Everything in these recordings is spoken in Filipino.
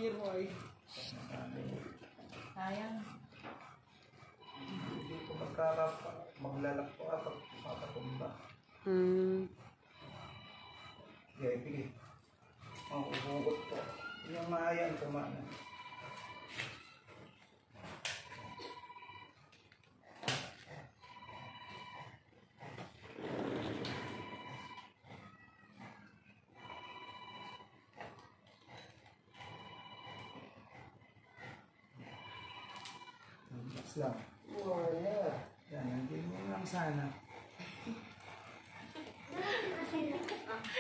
year mo ay. Sayang. Hindi ko maglalak po pag papatumba. Kaya ibigay. Ang uhugot po. Yung maayang kumana. Lang. Yan, hindi mo lang sana.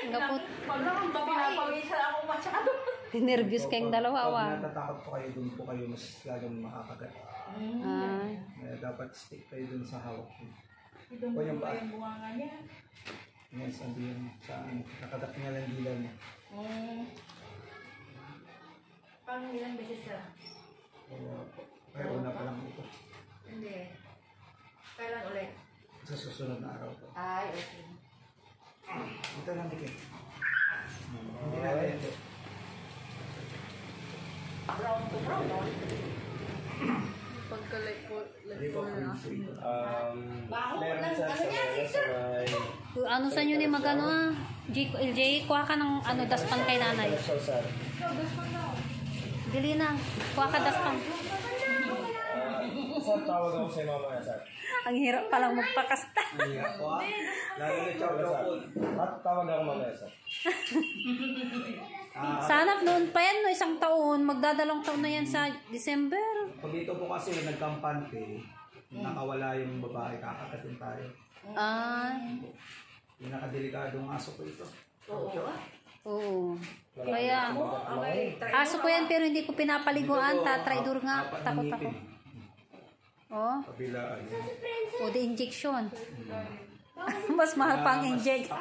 Gapot. Pag nakang pinapawisan ako masyado. Nervous kayong dalawa, wa. Pag natatakot po kayo, dun po kayo mas gagawin makakagat. Kaya dapat stick kayo dun sa hawak. Ito mo yung bunganga niya. Yan, sabi yun sa nakadak niya lang dilan niya. Pang ilang beses ka? Kaya una pa lang ito. Hindi. Kailan ulit? Sa susunod na araw po. Ay, okay. Ito lang dikit. Hindi natin ito. Brown to brown, no? Pagkalay po. Hindi po na. Baho meron ng sa ano niya, sister? Ano sa inyo ni magano LJ, kuha ka ng daspan kay nanay. Dili na. Kuha ka daspan. Saan tawag ako sa mama na, sir? Ang hirap palang magpakasta. Iya po. Lalo na chow-chow. At tawag ako mamaya, sir. Sana noon pa yan, no, isang taon. Magdadalawang taon na yan sa December. Pag dito po kasi nagkampante, nakawala yung babae, kakakatin tayo. Yung nakadelikadong aso ko ito. Oo. Kaya, aso ko yan pero hindi ko pinapaliguan. Tatraidor nga. Takot ako. Oh. Kabilaan. O, the injection. Mas mahal pang inject.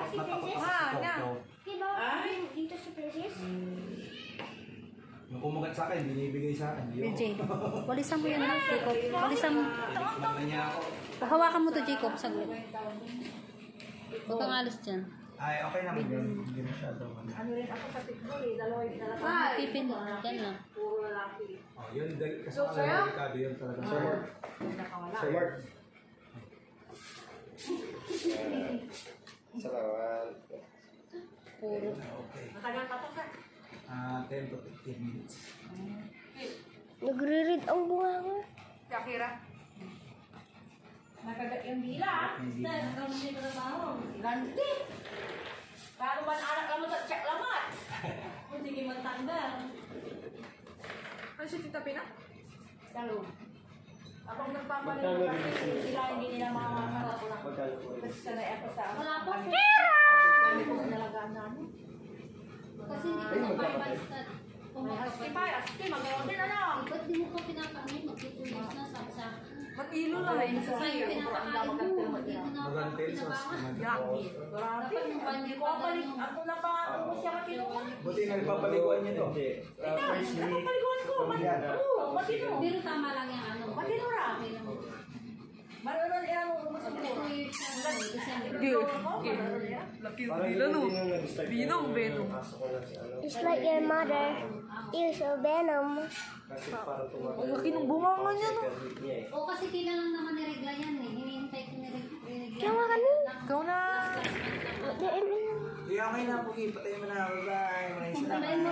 Dito sa Princess? Yung kumugat sa akin, binibigay sa akin. LJ, walisan mo yan na, Jacob. Walisan mo. Magna niya ako. Hawakan mo to, Jacob, saglit. Huwag kang alis dyan. Ay, okay naman yun. Hindi masyado. Ano rin ako sa tikbol eh. Dalawa yung dalawa. Pipin, dyan lang. Puro lalaki. Oh, yun, kasi delikado yun talaga. Sir Mark. Nakawala. Sir Mark. Salamat. Puro. Okay. Matagal pa to, sir. 10 to 15 minutes. Nagre-read ang bunga ko. Kakira. Nakagat yung dila. Nakagat yung trabaho. Ganti. Paano man anak naman sa check lamat? Kung sige man tanggal. Ano si Tita Pina? Dalo. Akong nagpapalit kasi sila hindi nila makakarap ko lang. Kasi sanay ako sa Wala po. Kami ko nalagaan namin. Kasi hindi ko napapalistad. May husky pa, husky, magawa din ano. Ba't di mo ka pinapakain? Magtitulis na sa Mag-ilo lang. sa'yo pinapakain mo. Hindi ko na Magantil sa Yaki. Grabe. Hindi ko kapalik. Ako na pa ako siya kakinuha. Buti na nagpapaliguan niyo to. First week. Kapaliguan ko. Oo, matino. Pero tama lang yung ano. Matino ra. Okay lang. Maranan yan ang umasaguro. 2 years na. December. Laki yung dila, no? Binong, Venom. Just like your mother. Ears of venom. Kasi parang tumagal. Ang laki ng bunganga niya, no? O kasi kailangan naman niregla yan eh. Hinihintay ko niregla. Kaya ka nun. Ikaw na. Kaya okay na po, patay mo na. Bye-bye. Maraming salamat.